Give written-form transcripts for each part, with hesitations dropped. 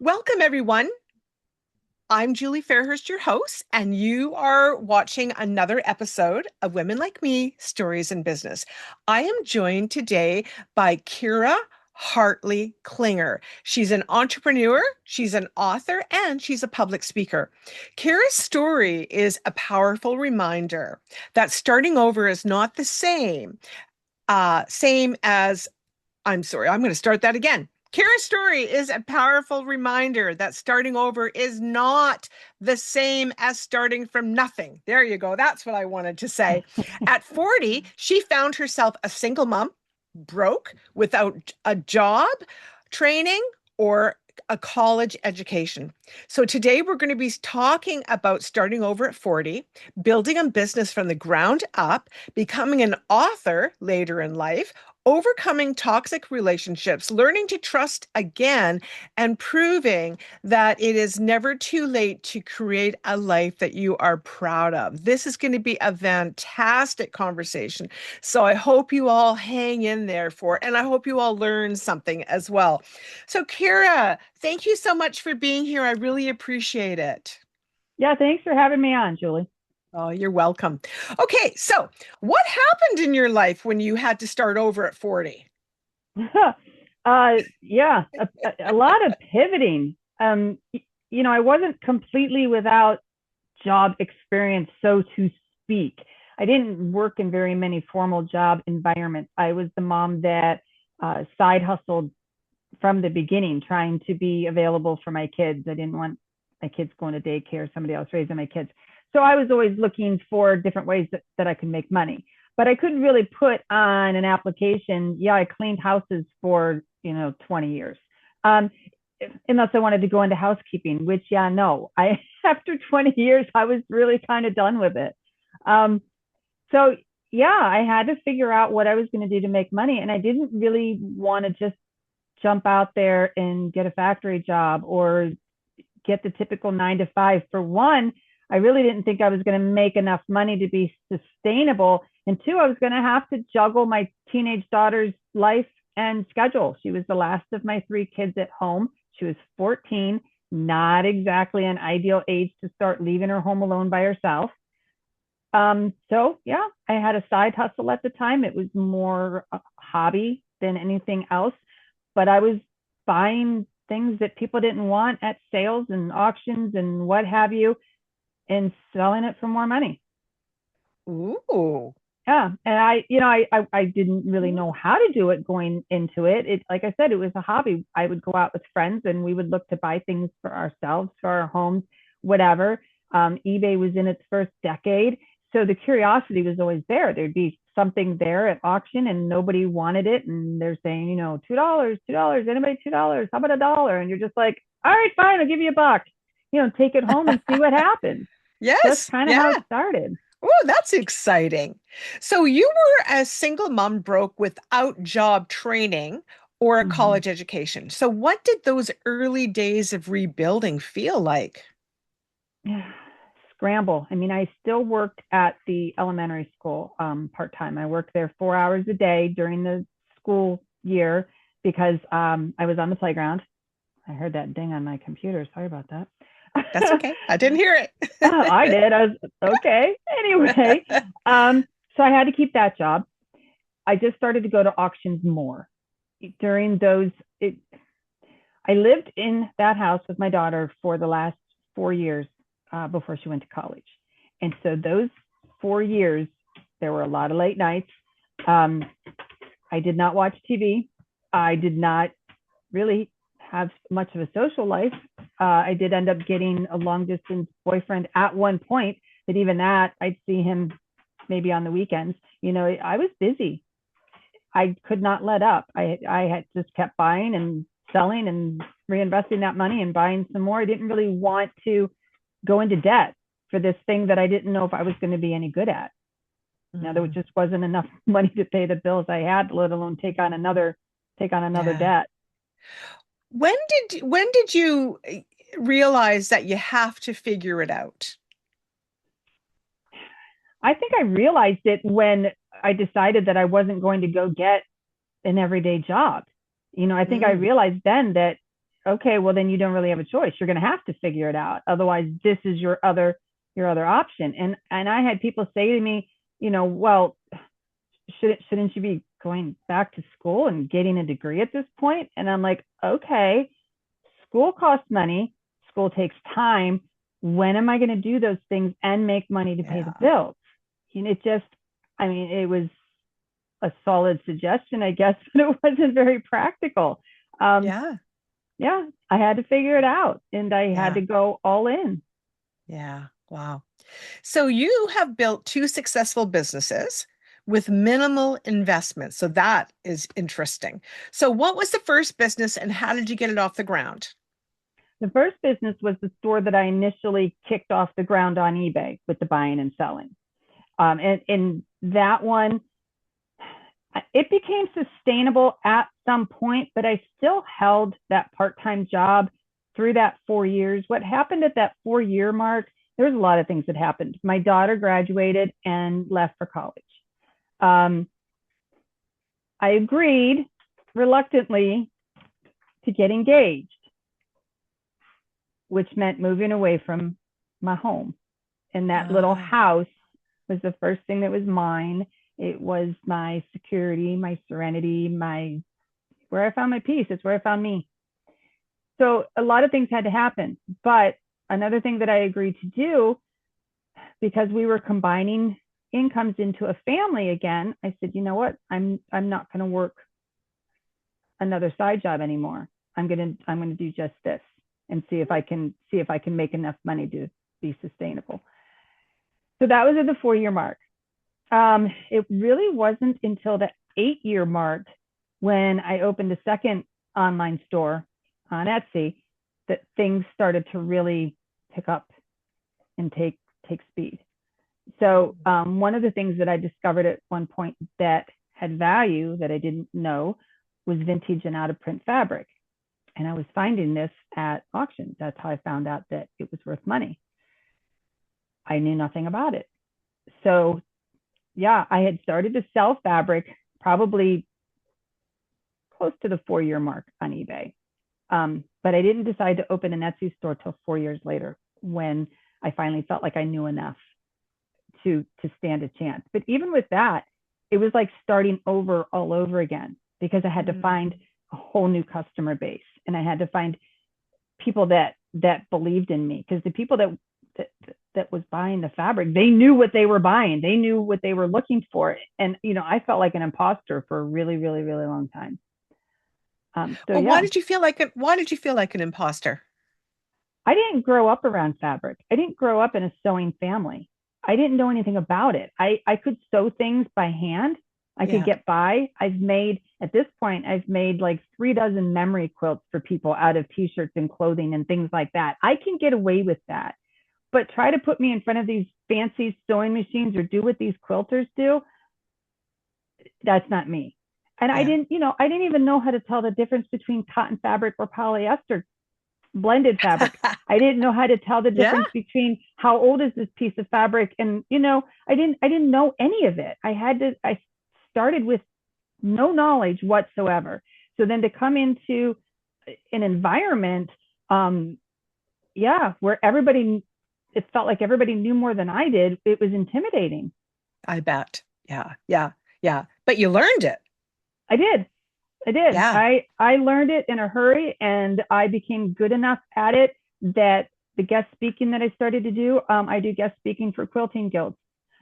Welcome, everyone. I'm Julie Fairhurst, your host, and you are watching another episode of Women Like Me Stories in Business. I am joined today by Kira Hartley Klinger. She's an entrepreneur, she's an author, and she's a public speaker. Kira's story is a powerful reminder that starting over is not the same as I'm sorry, I'm going to start that again. Kira's story is a powerful reminder that starting over is not the same as starting from nothing. There you go. That's what I wanted to say. At 40, she found herself a single mom, broke, without a job, training, or a college education. So today we're going to be talking about starting over at 40, building a business from the ground up, becoming an author later in life, overcoming toxic relationships, learning to trust again, and proving that it is never too late to create a life that you are proud of. This is going to be a fantastic conversation. So I hope you all hang in there for it, and I hope you all learn something as well. So, Kira, thank you so much for being here. I really appreciate it. Yeah, thanks for having me on, Julie. Oh, you're welcome. Okay, so what happened in your life when you had to start over at 40? Yeah, a lot of pivoting. I wasn't completely without job experience, so to speak. I didn't work in very many formal job environments. I was the mom that side hustled from the beginning, trying to be available for my kids. I didn't want my kids going to daycare, somebody else raising my kids. So I was always looking for different ways that I could make money. But I couldn't really put on an application, yeah, I cleaned houses for, 20 years. Um, Unless I wanted to go into housekeeping, which, yeah, no. After 20 years, I was really kind of done with it. Um, so yeah, I had to figure out what I was going to do to make money. And I didn't really want to just jump out there and get a factory job or get the typical 9 to 5. For one, I really didn't think I was going to make enough money to be sustainable. And two, I was going to have to juggle my teenage daughter's life and schedule. She was the last of my three kids at home. She was 14, not exactly an ideal age to start leaving her home alone by herself. So yeah, I had a side hustle at the time. It was more a hobby than anything else, but I was buying things that people didn't want at sales and auctions and what have you, and selling it for more money. Ooh. Yeah, and I didn't really know how to do it going into it. It, like I said, it was a hobby. I would go out with friends and we would look to buy things for ourselves, for our homes, whatever. eBay was in its first decade, so the curiosity was always there. There'd be something there at auction and nobody wanted it, and they're saying, $2, $2, anybody $2? How about $1? And you're just like, all right, fine, I'll give you $1. Take it home and see what happens. That's Yes. kind of Yeah. how it started. Oh, that's exciting. So you were a single mom broke without job training or a Mhm. college education. So what did those early days of rebuilding feel like? Scramble. I mean, I still worked at the elementary school part time. I worked there 4 hours a day during the school year because I was on the playground. I heard that ding on my computer. Sorry about that. That's okay. I didn't hear I it. did. I was okay. Anyway, so I had to keep that job. I just started to go to auctions more during those. I lived in that house with my daughter for the last 4 years before she went to college. And so those 4 years, there were a lot of late nights. Um, I did not watch TV. I did not really have much of a social life. I did end up getting a long distance boyfriend at one point, but even that, I'd see him maybe on the weekends. I was busy. I could not let up. I had just kept buying and selling and reinvesting that money and buying some more. I didn't really want to go into debt for this thing that I didn't know if I was going to be any good at. Now there Mm, just wasn't enough money to pay the bills I had, let alone take on another yeah. debt. When did you realize that you have to figure it out? I think I realized it when I decided that I wasn't going to go get an everyday job. I think I Mm, realized then that okay, well then you don't really have a choice. You're going to have to figure it out. Otherwise, this is your other option. And I had people say to me, well, shouldn't you be going back to school and getting a degree at this point? And I'm like, okay, school costs money. School takes time. When am I going to do those things and make money to pay the Yeah. bills? And it was a solid suggestion, I guess, but it wasn't very practical. Um, Yeah. yeah, I had to figure it out and I had Yeah. to go all in. Yeah. Wow. So you have built two successful businesses with minimal investment. So that is interesting. So what was the first business and how did you get it off the ground? The first business was the store that I initially kicked off the ground on eBay with the buying and selling. And that one, it became sustainable at some point, but I still held that part-time job through that 4 years. What happened at that 4 year mark, there was a lot of things that happened. My daughter graduated and left for college. Um, I agreed reluctantly to get engaged, which meant moving away from my home. And that little Ah, house was the first thing that was mine. It was my security, my serenity, my where I found my peace. It's where I found me. So a lot of things had to happen. But another thing that I agreed to do, because we were combining incomes into a family again, I said, you know what? I'm not going to work another side job anymore. I'm gonna do just this and see if I can make enough money to be sustainable. So that was at the 4 year mark. It really wasn't until the 8 year mark when I opened a second online store on Etsy that things started to really pick up and take speed. So one of the things that I discovered at one point that had value that I didn't know was vintage and out of print fabric. And I was finding this at auctions. That's how I found out that it was worth money. I knew nothing about it. So yeah, I had started to sell fabric probably close to the 4 year mark on eBay. But I didn't decide to open an Etsy store till 4 years later when I finally felt like I knew enough to stand a chance. But even with that, it was like starting over all over again because I had to find a whole new customer base and I had to find people that believed in me because the people that was buying the fabric, they knew what they were buying, they knew what they were looking for, and I felt like an imposter for a really really really long time. So well, why yeah, did you feel like it? Why did you feel like an imposter? I didn't grow up around fabric. I didn't grow up in a sewing family. I didn't know anything about it. I could sew things by hand. I could Yeah. get by. At this point, I've made like 3 dozen memory quilts for people out of t-shirts and clothing and things like that. I can get away with that. But try to put me in front of these fancy sewing machines or do what these quilters do, that's not me. And Yeah. I didn't even know how to tell the difference between cotton fabric or polyester blended fabric. I didn't know how to tell the Yeah. difference between how old is this piece of fabric, and I didn't know any of it. I started with no knowledge whatsoever. So then to come into an environment, where it felt like everybody knew more than I did. It was intimidating. I bet. Yeah. Yeah. Yeah. But you learned it. I did. I did. Yeah. I learned it in a hurry and I became good enough at it that the guest speaking that I started to do, I do guest speaking for quilting guilds.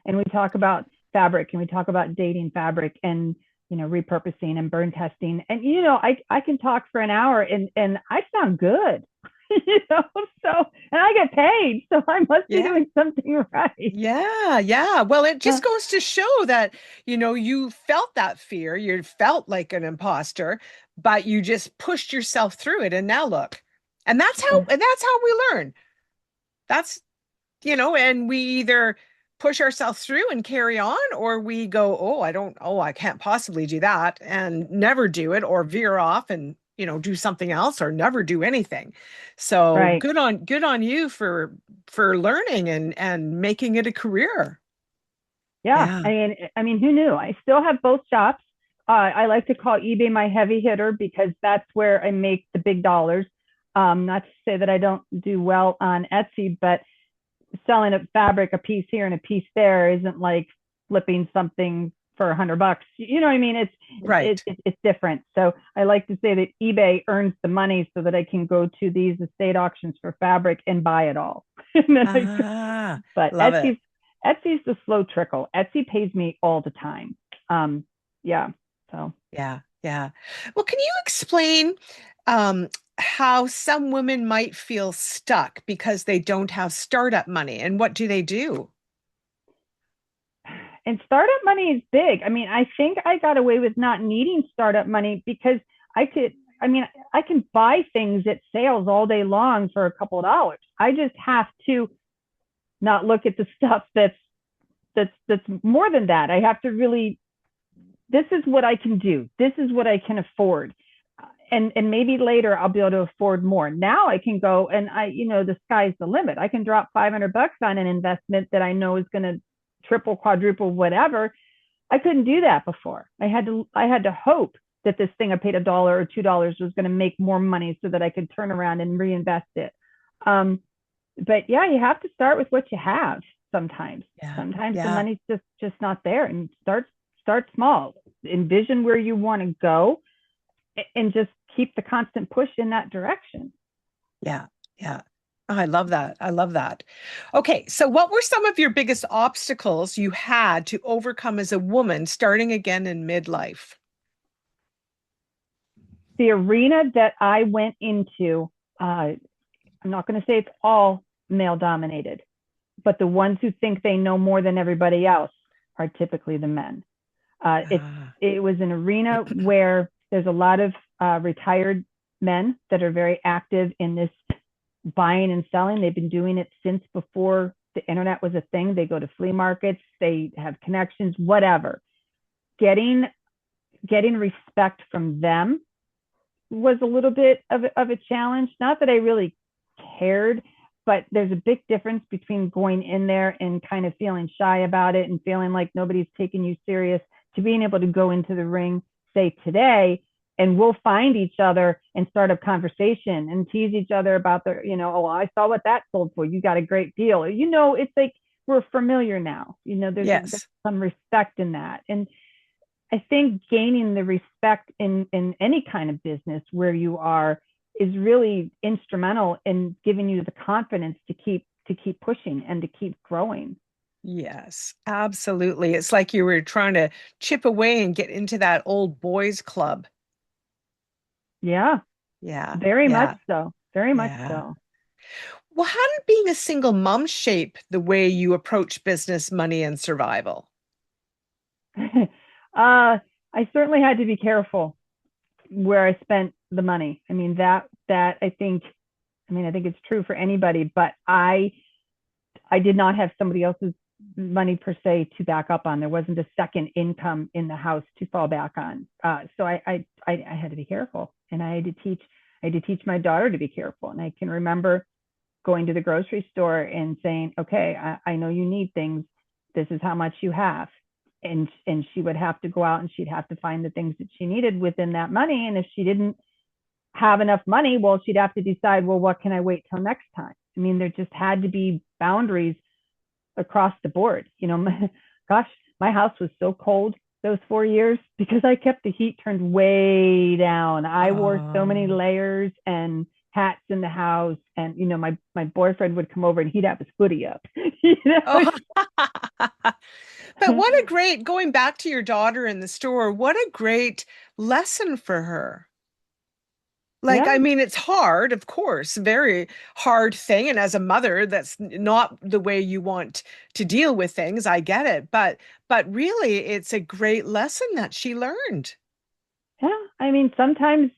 And we talk about fabric and we talk about dating fabric and repurposing and burn testing. And I can talk for an hour and I sound good. So and I get paid, so I must be Yeah. doing something right. Yeah, yeah. Well, it Uh, just goes to show that, you felt that fear, you felt like an imposter, but you just pushed yourself through it and now look. And that's how we learn. That's, and we either push ourselves through and carry on or we go, I can't possibly do that and never do it or veer off and, do something else or never do anything. So right. good on you for learning and making it a career. Yeah. Yeah. I mean, who knew? I still have both shops. I like to call eBay my heavy hitter because that's where I make the big dollars. Not to say that I don't do well on Etsy, but selling a fabric, a piece here and a piece there, isn't like flipping something for $100. You know what I mean? Right. It's different. So I like to say that eBay earns the money so that I can go to these estate auctions for fabric and buy it all. Ah, But love it. Etsy's the slow trickle. Etsy pays me all the time. Um, yeah. So Yeah, yeah. Well, can you explain um, how some women might feel stuck because they don't have startup money, and what do they do? and startup money is big. I mean, I think I got away with not needing startup money because I could, I mean, I can buy things at sales all day long for a couple of dollars. I just have to not look at the stuff that's more than that. I have to really, this is what I can do. This is what I can afford. And maybe later I'll be able to afford more. Now I can go and the sky's the limit. I can drop $500 on an investment that I know is going to triple, quadruple, whatever. I couldn't do that before. I had to hope that this thing I paid $1 or $2 was going to make more money so that I could turn around and reinvest it. Um, but yeah, you have to start with what you have sometimes. Yeah, Sometimes the yeah, money's just not there, and start small. Envision where you want to go and just keep the constant push in that direction. yeah, yeah. Oh, I love that. I love that. Okay, so what were some of your biggest obstacles you had to overcome as a woman starting again in midlife? The arena that I went into, I'm not going to say it's all male dominated, but the ones who think they know more than everybody else are typically the men. Ah, It was an arena where there's a lot of retired men that are very active in this buying and selling. They've been doing it since before the internet was a thing. They go to flea markets, they have connections, whatever. Getting getting respect from them was a little bit of a challenge. Not that I really cared, but there's a big difference between going in there and kind of feeling shy about it and feeling like nobody's taking you serious to being able to go into the ring, say today, and we'll find each other and start a conversation and tease each other about oh, I saw what that sold for. You got a great deal. It's like we're familiar now. There's yes. some respect in that. And I think gaining the respect in any kind of business where you are is really instrumental in giving you the confidence to keep pushing and to keep growing. Yes, absolutely. It's like you were trying to chip away and get into that old boys club. Yeah, Yeah, very much yeah, so. Very much yeah. so. Well, how did being a single mom shape the way you approach business, money, and survival? I certainly had to be careful where I spent the money. I mean that I think it's true for anybody, but I did not have somebody else's money per se to back up on. There wasn't a second income in the house to fall back on. So I had to be careful, and I had to teach my daughter to be careful. And I can remember going to the grocery store and saying, "Okay, I know you need things. This is how much you have." And she would have to go out and she'd have to find the things that she needed within that money. And if she didn't have enough money, well, she'd have to decide, well, what can I wait till next time? I mean, there just had to be boundaries across the board. Gosh, my house was so cold those 4 years because I kept the heat turned way down. I wore so many Oh, layers and hats in the house, and my boyfriend would come over and he'd have his hoodie up. you know? oh. But what a great, going back to your daughter in the store, what a great lesson for her. Like, Yeah, I mean, it's hard, of course, very hard thing. And as a mother, that's not the way you want to deal with things. I get it. But really, it's a great lesson that she learned. yeah. I mean, sometimes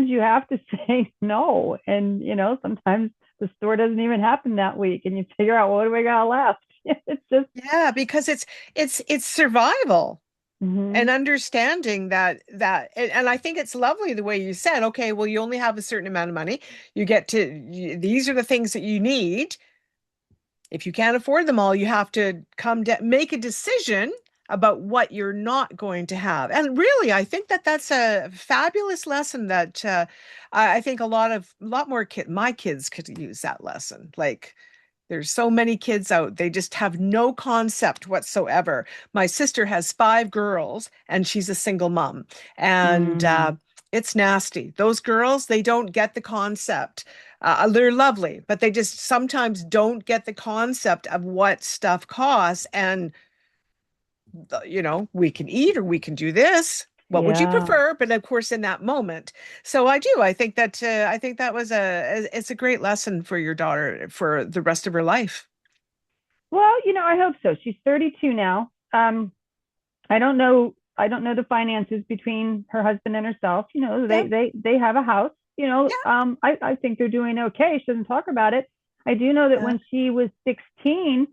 you have to say no, and sometimes the store doesn't even happen that week, and you figure out, well, what do we got left? It's just. Yeah, because it's survival and Mhm. understanding and I think it's lovely the way you said, okay, well, you only have a certain amount of money. These are the things that you need. If you can't afford them all, you have to make a decision about what you're not going to have. And really, I think that that's a fabulous lesson that I think a lot more my kids could use that lesson. Like, there's so many kids out, they just have no concept whatsoever. My sister has five girls and she's a single mom. And Mm, it's nasty. Those girls, they don't get the concept. They're lovely, but they just sometimes don't get the concept of what stuff costs. And, we can eat or we can do this. What would you yeah. prefer? But of course, in that moment. So I do. I think that was it's a great lesson for your daughter for the rest of her life. Well, I hope so. She's 32 now. I don't know the finances between her husband and herself. Yeah. They have a house. Yeah. I think they're doing okay. She doesn't talk about it. I do know that Yeah. when she was 16,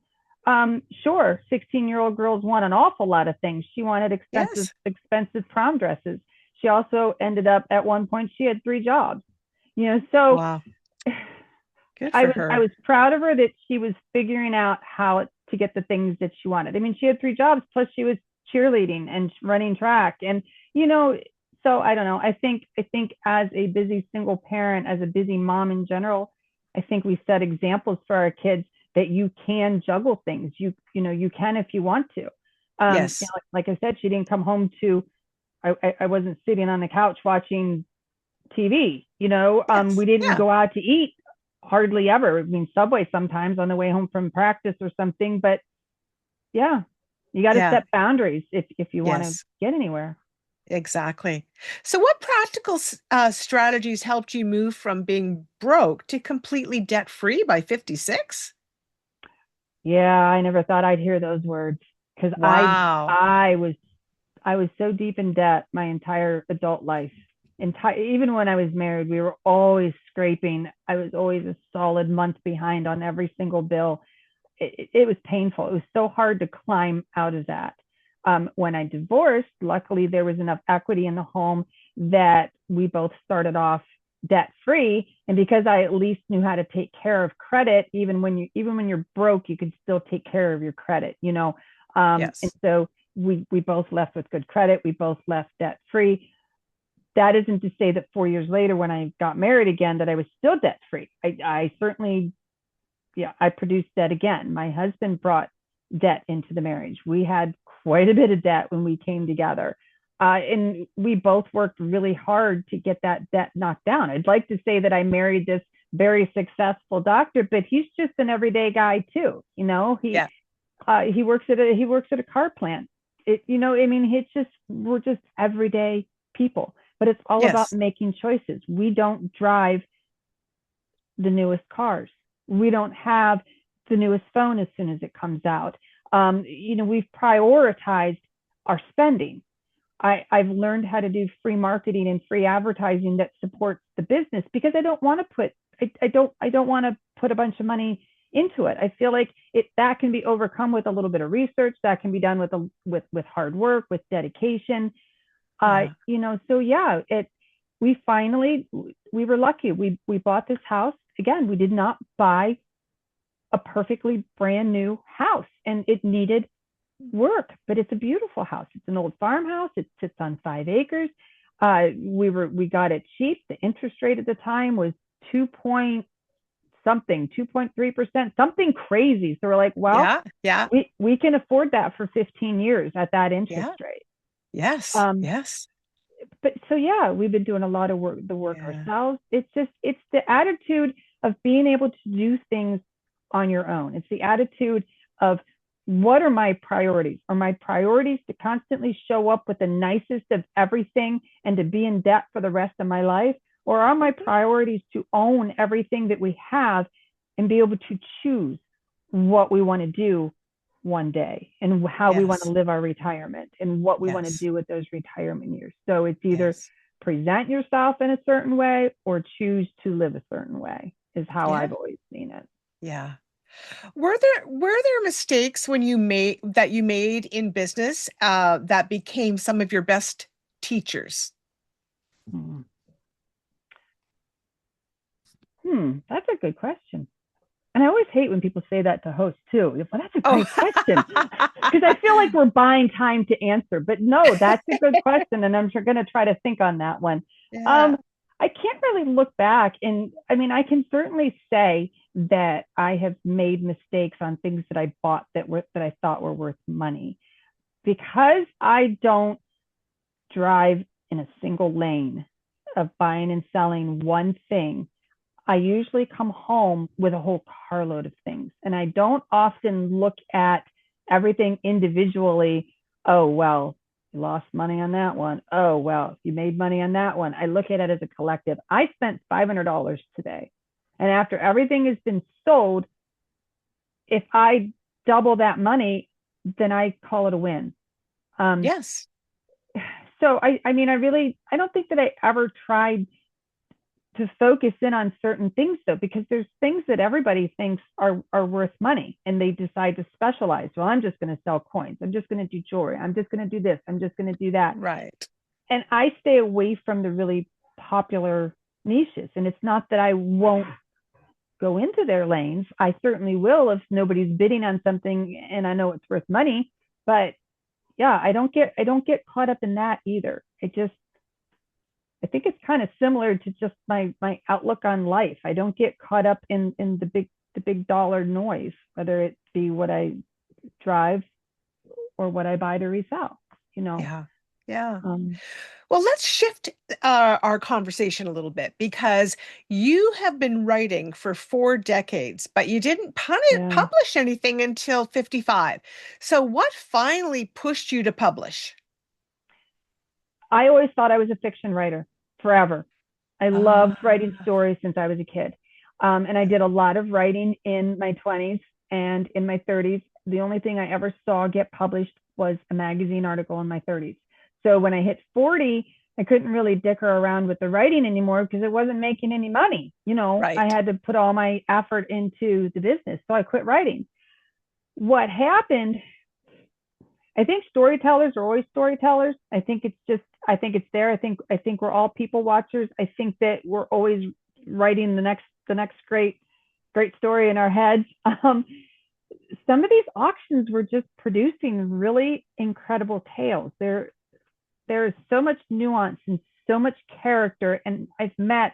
sure, 16-year-old girls want an awful lot of things. She wanted expensive Yes. expensive prom dresses. She also ended up at one point she had three jobs. So Wow. Good I for was I her. was proud of her that she was figuring out how to get the things that she wanted. I mean, she had three jobs plus she was cheerleading and running track, and you know, so I don't know. I think as a busy single parent, as a busy mom in general, I think we set examples for our kids that you can juggle things. You can if you want to. Yes. Like I said, she didn't come home to. I wasn't sitting on the couch watching TV. We Yes. didn't Yeah. go out to eat hardly ever. I mean, Subway sometimes on the way home from practice or something. But yeah, you got to Yeah. set boundaries if you want to Yes. get anywhere. Exactly. So, what practical strategies helped you move from being broke to completely debt free by 56? Yeah, I never thought I'd hear those words because Wow. I was so deep in debt my entire adult life. Even when I was married, we were always scraping. I was always a solid month behind on every single bill. It was painful. It was so hard to climb out of that. When I divorced, luckily there was enough equity in the home that we both started off debt free. And because I at least knew how to take care of credit, even when you're broke, you can still take care of your credit. And Yes. so we both left with good credit. We both left debt free. That isn't to say that 4 years later, when I got married again, that I was still debt free. I certainly, yeah, I produced debt again. My husband brought debt into the marriage. We had quite a bit of debt when we came together. And we both worked really hard to get that debt knocked down. I'd like to say that I married this very successful doctor, but he's just an everyday guy too. Yeah. He works at a car plant. I mean, we're just everyday people. But it's all about Yes. making choices. We don't drive the newest cars. We don't have the newest phone as soon as it comes out. We've prioritized our spending. I've learned how to do free marketing and free advertising that supports the business because I don't want to put a bunch of money into it. I feel like that can be overcome with a little bit of research. That can be done with hard work, with dedication. Yeah. So yeah, we were lucky. We bought this house. Again, we did not buy a perfectly brand new house, and it needed work, but it's a beautiful house. It's an old farmhouse. It sits on 5 acres. We got it cheap. The interest rate at the time was 2.3%, something crazy. So we're like, well, Yeah. Yeah. we can afford that for 15 years at that interest Yeah. rate. Yes. Um, Yes. but so yeah, we've been doing a lot of the work Yeah. ourselves. It's the attitude of being able to do things on your own. It's the attitude of what are my priorities? Are my priorities to constantly show up with the nicest of everything and to be in debt for the rest of my life? Or are my priorities to own everything that we have and be able to choose what we want to do one day and how we want to Yes. live our retirement and what we want to Yes. do with those retirement years? So it's either Yes. present yourself in a certain way or choose to live a certain way, is how Yeah. I've always seen it. Yeah. Were there mistakes when you made in business that became some of your best teachers? Hmm. That's a good question. And I always hate when people say that to hosts too. Well, that's a Oh, great question because I feel like we're buying time to answer. But no, that's a good question, and I'm going to try to think on that one. yeah. Um, I can't really look back, and I mean, I can certainly say that I have made mistakes on things that I bought that I thought were worth money because I don't drive in a single lane of buying and selling one thing. I usually come home with a whole carload of things. And I don't often look at everything individually. Oh, well, you lost money on that one. Oh, well, you made money on that one. I look at it as a collective. I spent $500 today. And after everything has been sold, if I double that money, then I call it a win. Um, Yes. so I mean, I don't think that I ever tried to focus in on certain things though, because there's things that everybody thinks are worth money and they decide to specialize. Well, I'm just going to sell coins. I'm just going to do jewelry. I'm just going to do this. I'm just going to do that. Right. And I stay away from the really popular niches. And it's not that I won't go into their lanes. I certainly will if nobody's bidding on something and I know it's worth money. But yeah, I don't get caught up in that either. I think it's kind of similar to just my outlook on life. I don't get caught up in the big dollar noise, whether it be what I drive or what I buy to resell. You know, Yeah. Yeah. um, Well, let's shift our conversation a little bit because you have been writing for 4 decades, but you didn't yeah. publish anything until 55. So, what finally pushed you to publish? I always thought I was a fiction writer forever. I loved writing Ah, stories since I was a kid, and I did a lot of writing in my 20s and in my 30s. The only thing I ever saw get published was a magazine article in my 30s. So when I hit 40, I couldn't really dicker around with the writing anymore because it wasn't making any money. I right. had to put all my effort into the business. So I quit writing. What happened, I think storytellers are always storytellers. I think it's there. I think we're all people watchers. I think that we're always writing the next great story in our heads. Some of these auctions were just producing really incredible tales. There is so much nuance and so much character, and I've met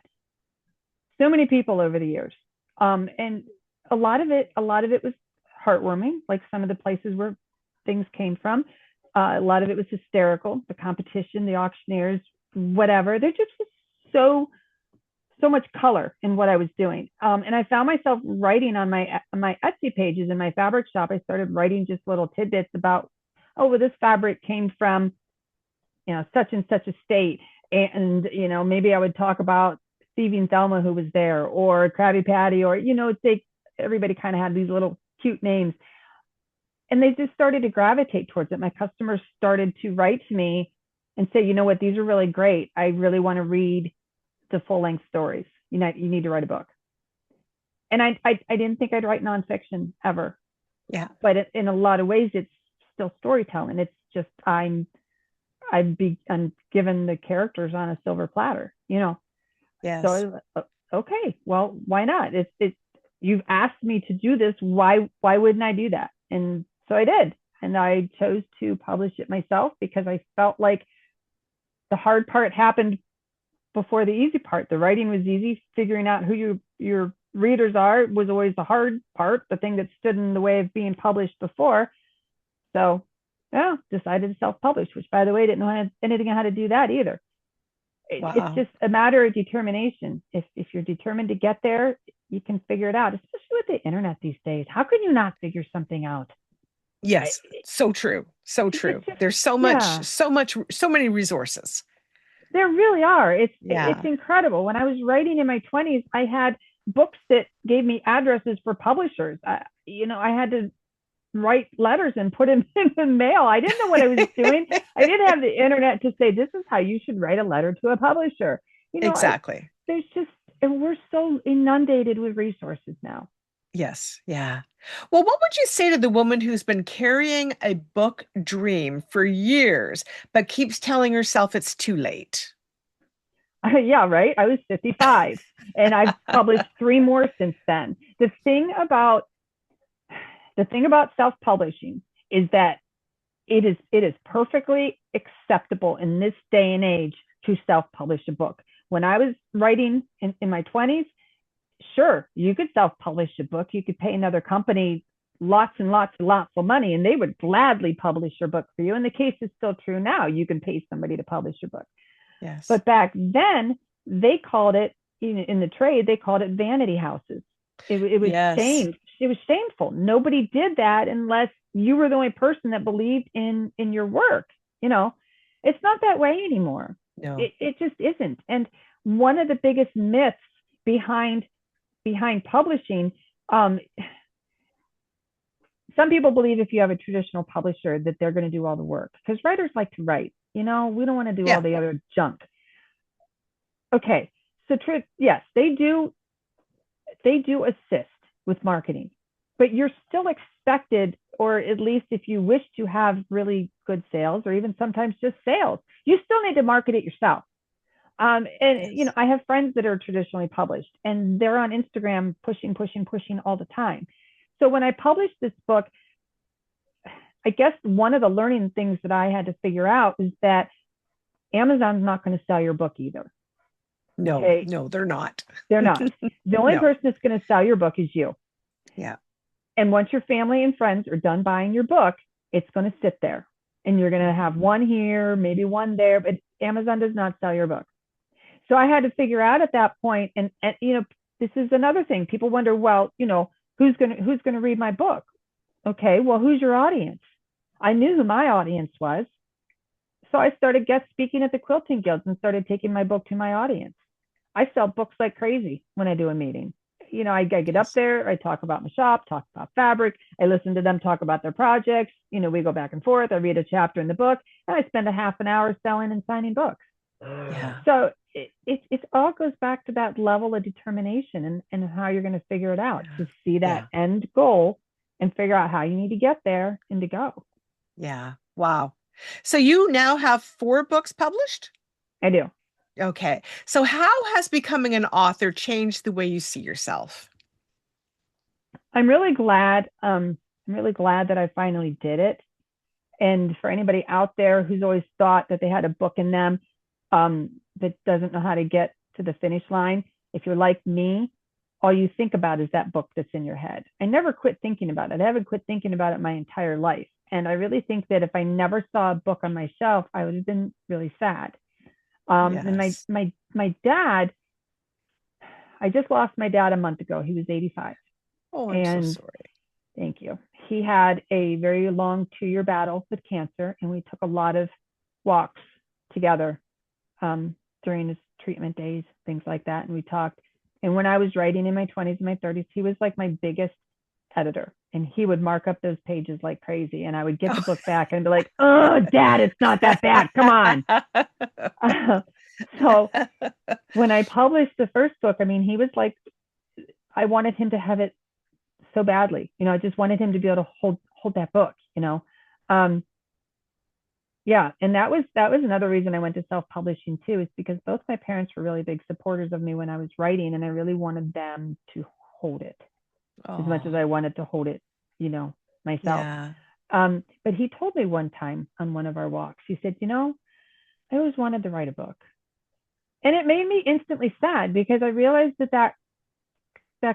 so many people over the years. And a lot of it was heartwarming, like some of the places where things came from. A lot of it was hysterical, the competition, the auctioneers, whatever. There just was so much color in what I was doing. And I found myself writing on my Etsy pages in my fabric shop. I started writing just little tidbits about, oh, well, this fabric came from, such and such a state. And, maybe I would talk about Stevie and Thelma who was there, or Krabby Patty, or, everybody kind of had these little cute names. And they just started to gravitate towards it. My customers started to write to me and say, you know what, these are really great. I really want to read the full length stories. You need to write a book. And I didn't think I'd write nonfiction ever, Yeah. but in a lot of ways, it's still storytelling. It's just I'm given the characters on a silver platter. Yes. So okay, well, why not? You've asked me to do this. Why wouldn't I do that? And so I did, and I chose to publish it myself because I felt like the hard part happened before the easy part. The writing was easy. Figuring out who your readers are was always the hard part, the thing that stood in the way of being published before. So, yeah, decided to self-publish, which, by the way, didn't know anything on how to do that either. It's Wow. just a matter of determination. If you're determined to get there, you can figure it out, especially with the internet these days. How can you not figure something out? I, Yes. So true. So it's true. just, There's yeah, so many resources. there really are. It's Yeah. incredible. When I was writing in my 20s, I had books that gave me addresses for publishers. I had to write letters and put them in the mail. I didn't know what I was doing. I didn't have the internet to say this is how you should write a letter to a publisher. You know, I Exactly. there's just we're so inundated with resources now. Yes. Yeah. Well, what would you say to the woman who's been carrying a book dream for years, but keeps telling herself it's too late? Yeah, right. I was 55 and I've published three more since then. The thing about self-publishing is that it is perfectly acceptable in this day and age to self-publish a book. When I was writing in my 20s, sure, you could self-publish a book. You could pay another company lots and lots and lots of money, and they would gladly publish your book for you. And the case is still true now. You can pay somebody to publish your book. Yes. But back then, they called it, in the trade, they called it vanity houses. It was Yes. shame. It was shameful. Nobody did that unless you were the only person that believed in your work. You know, it's not that way anymore. No. It just isn't. And one of the biggest myths behind publishing, um, some people believe if you have a traditional publisher that they're going to do all the work because writers like to write. We don't want to do all Yeah. the other junk. Okay, so yes, they do assist with marketing, but you're still expected, or at least if you wish to have really good sales, or even sometimes just sales, you still need to market it yourself. And Yes. I have friends that are traditionally published, and they're on Instagram pushing, pushing, pushing all the time. So when I published this book, I guess one of the learning things that I had to figure out is that Amazon's not going to sell your book either. No, Okay, no, they're not. they're not. The only No. person that's going to sell your book is you. Yeah. And once your family and friends are done buying your book, it's going to sit there. And you're going to have one here, maybe one there, but Amazon does not sell your book. So I had to figure out at that point, and this is another thing. People wonder, well, who's going to read my book? Okay, well, who's your audience? I knew who my audience was. So I started guest speaking at the quilting guilds and started taking my book to my audience. I sell books like crazy when I do a meeting. I get up Yes. there, I talk about my shop, talk about fabric, I listen to them talk about their projects. We go back and forth. I read a chapter in the book, and I spend a half an hour selling and signing books. Yeah. So it all goes back to that level of determination and how you're going to figure it out Yeah. to see that Yeah. end goal and figure out how you need to get there and to go. Yeah. Wow. So you now have four books published? I do. Okay. So how has becoming an author changed the way you see yourself? I'm really glad. I'm really glad that I finally did it. And for anybody out there who's always thought that they had a book in them, that doesn't know how to get to the finish line, if you're like me, all you think about is that book that's in your head. I never quit thinking about it. I haven't quit thinking about it my entire life. And I really think that if I never saw a book on my shelf, I would have been really sad. And my Yes. my my dad, I just lost my dad a month ago. He was 85, Oh, I'm so and sorry. thank you. He had a very long 2-year battle with cancer, and we took a lot of walks together during his treatment days, things like that. And we talked. And when I was writing in my 20s and my 30s, he was like my biggest editor. And he would mark up those pages like crazy. And I would get the book back and be like, oh, Dad, it's not that bad. Come on. So when I published the first book, I mean, he was like, I wanted him to have it so badly. I just wanted him to be able to hold that book. Um, yeah, and that was another reason I went to self-publishing too, is because both my parents were really big supporters of me when I was writing, and I really wanted them to hold it as much as Oh, I wanted to hold it, myself. yeah. But he told me one time on one of our walks, he said, I always wanted to write a book. And it made me instantly sad because I realized that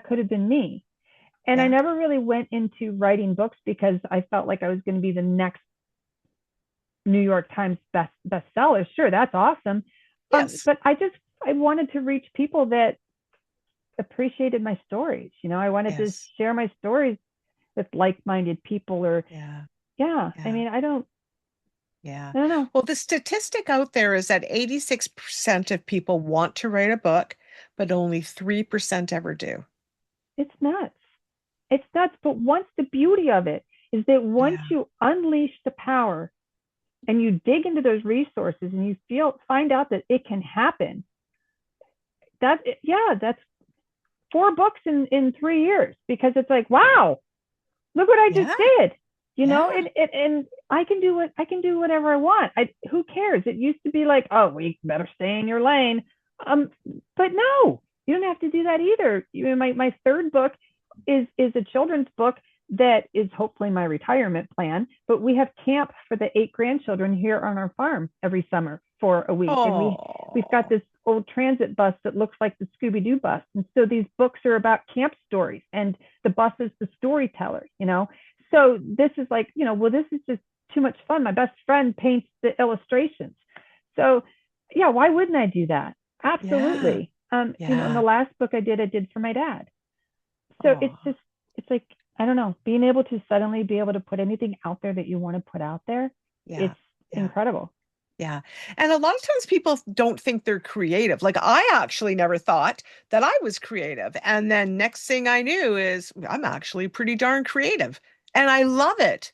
could have been me. And I Yeah. never really went into writing books because I felt like I was going to be the next New York Times bestseller. Sure, that's awesome. Yes. But I wanted to reach people that appreciated my stories. I wanted to Yes. share my stories with like-minded people, or Yeah. yeah. I Yeah. mean, I don't Yeah. I don't know. Well, the statistic out there is that 86% of people want to write a book, but only 3% ever do. It's nuts. It's nuts. But the beauty of it is that once Yeah. you unleash the power and you dig into those resources and you find out that it can happen, that's 4 books in 3 years, because it's like, wow, look what I just Yeah. did. Yeah. And I can do whatever I want. Who cares? It used to be like, oh, well, you better stay in your lane. Um, but no, you don't have to do that either. You know, my third book is a children's book that is hopefully my retirement plan. But we have camp for the 8 grandchildren here on our farm every summer for a week, and we've got Oh, this old transit bus that looks like the Scooby Doo bus, and so these books are about camp stories, and the bus is the storyteller. You know, so this is like, well, this is just too much fun. My best friend paints the illustrations, so yeah, why wouldn't I do that? yeah, Absolutely. And the yeah. last book I did for my dad. So it's Oh, just, it's like, I don't know, being able to suddenly be able to put anything out there that you want to put out there, yeah, it's yeah. incredible. Yeah. And a lot of times people don't think they're creative. Like I actually never thought that I was creative. And then next thing I knew is I'm actually pretty darn creative. And I love it.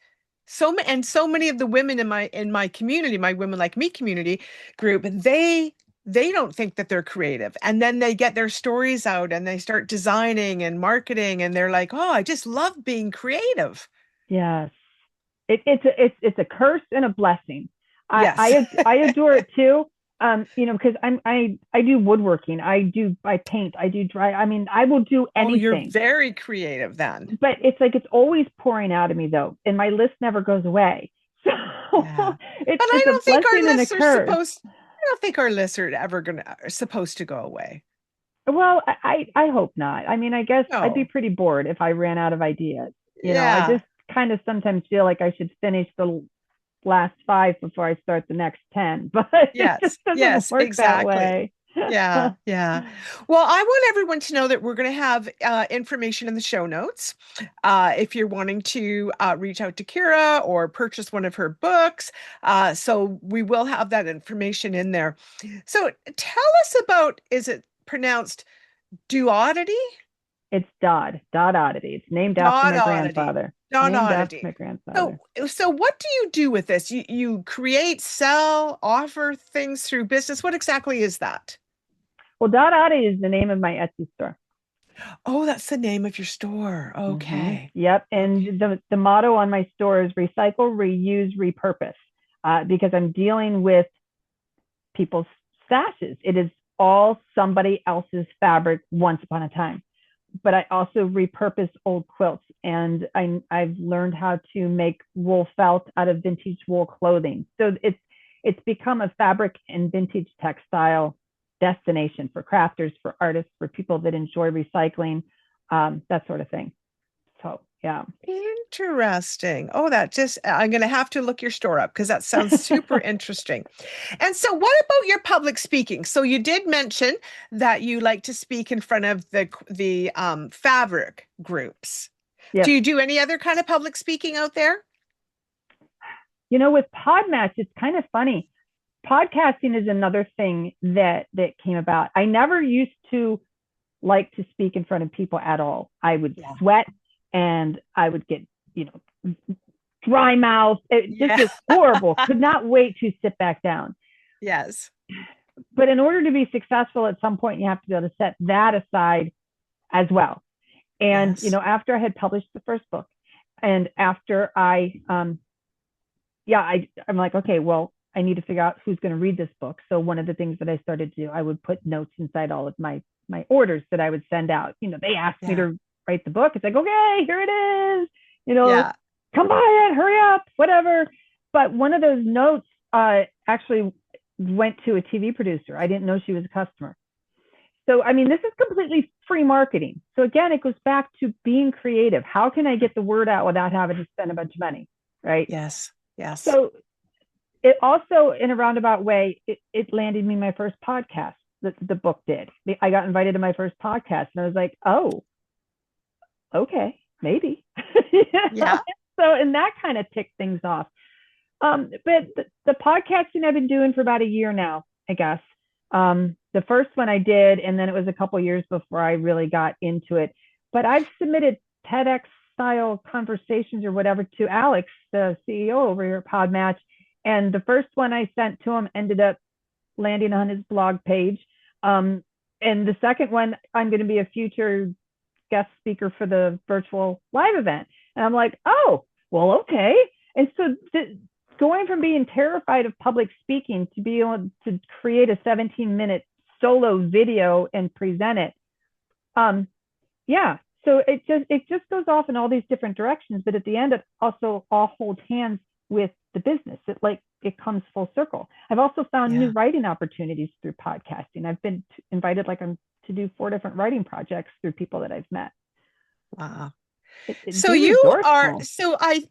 And so many of the women in my community, my Women Like Me community group, they don't think that they're creative. And then they get their stories out and they start designing and marketing and they're like, "Oh, I just love being creative." Yes. It's a curse and a blessing. Yes. I adore it too. Because I do woodworking, I paint, I do dry. I mean, I will do Oh, you're anything, very creative then. but it's like it's always pouring out of me though, and my list never goes away. So Yeah. it's But I it's a don't think our blessing and a lists are curse. I don't think our lists are ever gonna are supposed to go away. Well, I hope not. I mean, I guess I'd be No. pretty bored if I ran out of ideas. I Yeah. just kind of sometimes feel like I should finish the last 5 before I start the next 10, but it just Yes. doesn't Yes, work that exactly. way. Yeah, yeah. Well, I want everyone to know that we're going to have information in the show notes. If you're wanting to reach out to Kira or purchase one of her books, so we will have that information in there. So tell us about, is it pronounced duodity? It's Dodd Oddity. It's named after my Dot-oddity. grandfather. Named after Dot-oddity. my grandfather. So what do you do with this? You create, sell, offer things through business. What exactly is that? Well, Dodd Oddity is the name of my Etsy store. Oh, that's the name of your store. Okay. Yep. Okay. And the motto on my store is recycle, reuse, repurpose, because I'm dealing with people's stashes. It is all somebody else's fabric once upon a time. But I also repurpose old quilts, and I've learned how to make wool felt out of vintage wool clothing. So it's become a fabric and vintage textile destination for crafters, for artists, for people that enjoy recycling, that sort of thing. So yeah. Interesting. Oh, I'm going to have to look your store up because that sounds super interesting. And so, what about your public speaking? So, you did mention that you like to speak in front of the fabric groups. Do Yes. you do any other kind of public speaking out there? With Podmatch, it's kind of funny. Podcasting is another thing that came about. I never used to like to speak in front of people at all. I would Yeah. sweat and I would get, you know, dry mouth. It just Yeah. was horrible. Could not wait to sit back down. Yes. But in order to be successful at some point, you have to be able to set that aside as well. And, Yes. after I had published the first book and after I'm like, okay, well, I need to figure out who's going to read this book. So one of the things that I started to do, I would put notes inside all of my orders that I would send out. They asked me Yeah. to write the book. It's like, okay, here it is. Yeah. Come buy it, hurry up, whatever. But one of those notes actually went to a TV producer. I didn't know she was a customer. So, I mean, this is completely free marketing. So again, it goes back to being creative. How can I get the word out without having to spend a bunch of money? Right. Yes. Yes. So it also, in a roundabout way, it landed me my first podcast. The book did. I got invited to my first podcast, and I was like, oh, okay, maybe. Yeah. So, and that kind of ticked things off. But the podcasting I've been doing for about a year now, I guess. The first one I did, and then it was a couple years before I really got into it. But I've submitted TEDx style conversations or whatever to Alex, the CEO over here at Podmatch. And the first one I sent to him ended up landing on his blog page. And the second one, I'm going to be a future guest speaker for the virtual live event. And I'm like, oh, well, okay. And so going from being terrified of public speaking to be able to create a 17-minute solo video and present it. Yeah. So it just goes off in all these different directions, but at the end, it also all holds hands with the business. It comes full circle. I've also found new Yeah. writing opportunities through podcasting. I've been invited to do 4 different writing projects through people that I've met. Wow. So Be you are, resourceful. so I,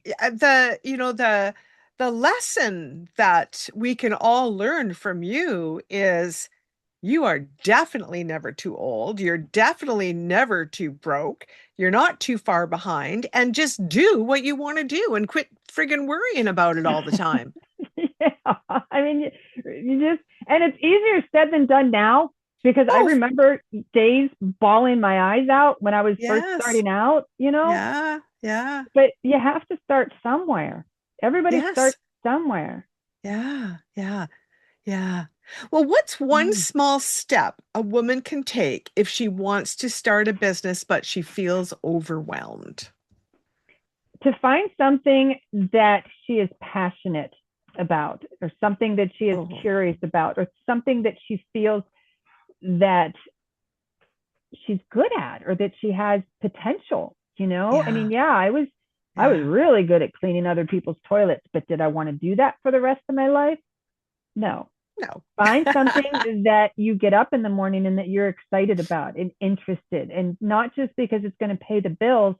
the lesson that we can all learn from you is you are definitely never too old. You're definitely never too broke. You're not too far behind, and just do what you want to do and quit friggin' worrying about it all the time. Yeah, I mean, you just, and it's easier said than done now, because I Oh, remember days bawling my eyes out when I was first yes. starting out. Yeah. Yeah. But you have to start somewhere. Everybody Yes. starts somewhere. Yeah. Yeah. Yeah. Well, what's one Mm. small step a woman can take if she wants to start a business, but she feels overwhelmed? To find something that she is passionate about, or something that she is Oh, curious about, or something that she feels that she's good at, or that she has potential. I mean, yeah. yeah, I was Yeah. really good at cleaning other people's toilets, but did I want to do that for the rest of my life? No. No. Find something that you get up in the morning and that you're excited about and interested, and not just because it's going to pay the bills,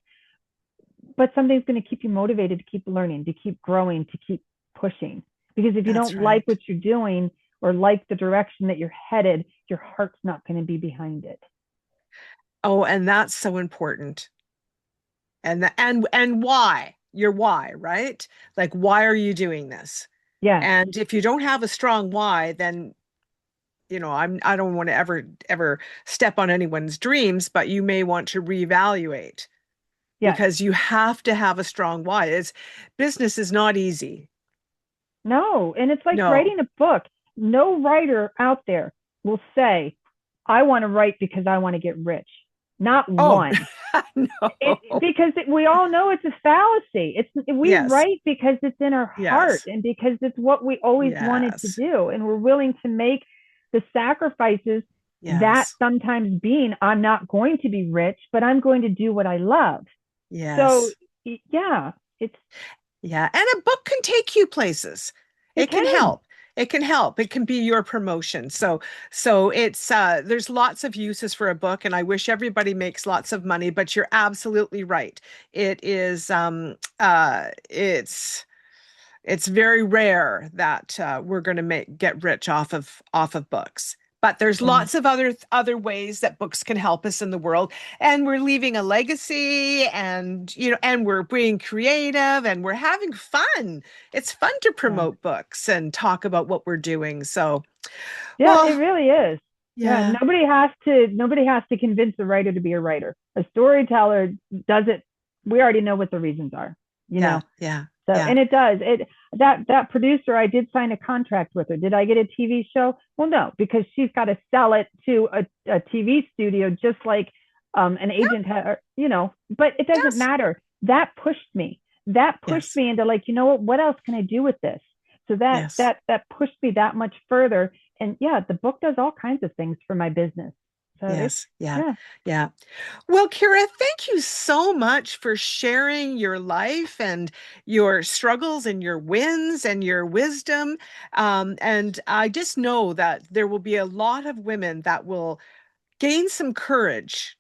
but something's going to keep you motivated to keep learning, to keep growing, to keep pushing. Because if you That's don't like right. what you're doing, or like the direction that you're headed, your heart's not going to be behind it. Oh, and that's so important. And why? Your why, right? Like, why are you doing this? Yes. And if you don't have a strong why, then I don't want to ever step on anyone's dreams, but you may want to reevaluate Yes. because you have to have a strong why. Business is not easy. No. And it's like No. writing a book. No writer out there will say, I want to write because I want to get rich. Not Oh, one. no. We all know it's a fallacy. We Yes. write because it's in our heart, Yes. and because it's what we always wanted to Yes. do, and we're willing to make the sacrifices, that Yes. sometimes being, I'm not going to be rich, but I'm going to do what I love. So Yes. yeah, Yeah. And a book can take you places. it It can can. help. It can help. It can be your promotion. So it's there's lots of uses for a book, and I wish everybody makes lots of money, but you're absolutely right. It is it's very rare that we're going to make get rich off of books. But there's Yeah. lots of other ways that books can help us in the world, and we're leaving a legacy, and we're being creative, and we're having fun. It's fun to Yeah. promote books and talk about what we're doing. So, Yeah, it well, really is. Yeah, yeah, nobody has to convince a writer to be a writer. A storyteller does it. We already know what the reasons are, you yeah, know. yeah, So, yeah. and it does. That producer, I did sign a contract with her. Did I get a TV show? Well, no, because she's got to sell it to a TV studio, just like an agent had. But it doesn't Yes, matter. That pushed me. That pushed yes, me into, like, what else can I do with this? So that yes. that that pushed me that much further. And yeah, the book does all kinds of things for my business. So it's Yes, yeah, yeah. yeah. Well, Kira, thank you so much for sharing your life and your struggles and your wins and your wisdom. And I just know that there will be a lot of women that will gain some courage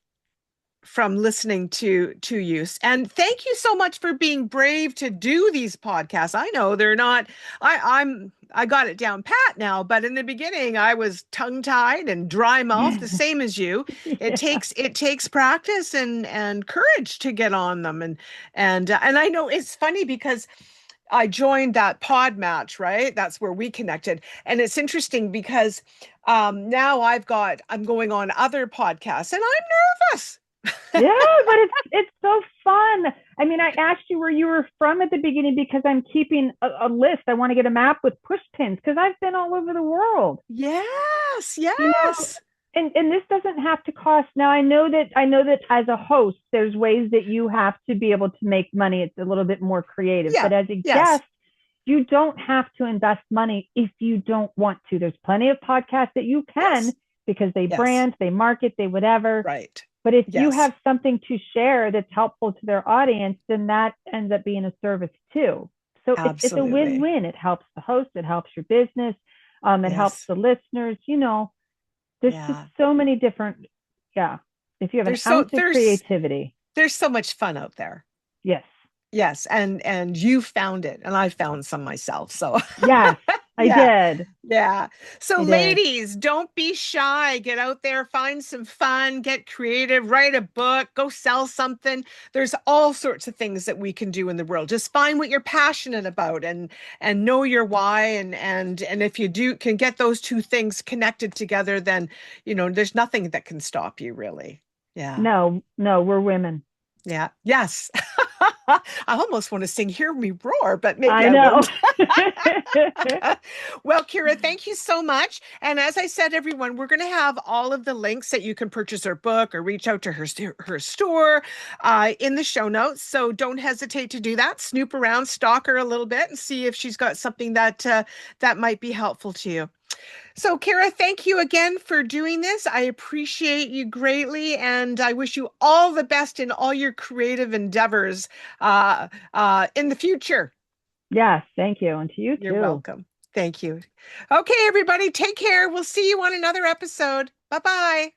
from listening to you. And thank you so much for being brave to do these podcasts. I know they're not, I got it down pat now, but in the beginning I was tongue-tied and dry mouth, the same as you. It Yeah. takes practice and courage to get on them. And I know it's funny because I joined that pod match, right? That's where we connected. And it's interesting because now I'm going on other podcasts and I'm nervous. Yeah, but it's so fun. I mean, I asked you where you were from at the beginning because I'm keeping a list. I want to get a map with push pins because I've been all over the world. Yes, You know, yes, and this doesn't have to cost. Now I know that as a host, there's ways that you have to be able to make money. It's a little bit more creative. yeah, But as a yes, guest, you don't have to invest money if you don't want to. There's plenty of podcasts that you can yes, because they Yes. brand, they market, they whatever. Right. But if you Yes. have something to share that's helpful to their audience, then that ends up being a service too. So it's a Absolutely. win-win. It helps the host, it helps your business, it helps Yes. the listeners. There's just Yeah. so many different, yeah. If you have an There's so ounce of there's creativity, there's so much fun out there. yes, Yes, and you found it, and I found some myself. So yes, I yeah, did. yeah. So I did. ladies, don't be shy. Get out there, find some fun, get creative, write a book, go sell something. There's all sorts of things that we can do in the world. Just find what you're passionate about and know your why and if you do can get those two things connected together, then there's nothing that can stop you really. Yeah. No, no, we're women. Yeah. Yes. I almost want to sing Hear Me Roar, but maybe I I know. won't. Well, Kira, thank you so much. And as I said, everyone, we're going to have all of the links that you can purchase her book or reach out to her store in the show notes. So don't hesitate to do that. Snoop around, stalk her a little bit, and see if she's got something that might be helpful to you. So, Kara, thank you again for doing this. I appreciate you greatly, and I wish you all the best in all your creative endeavors in the future. Yes, thank you. And to you You're too. welcome. Thank you. Okay, everybody, take care. We'll see you on another episode. Bye bye.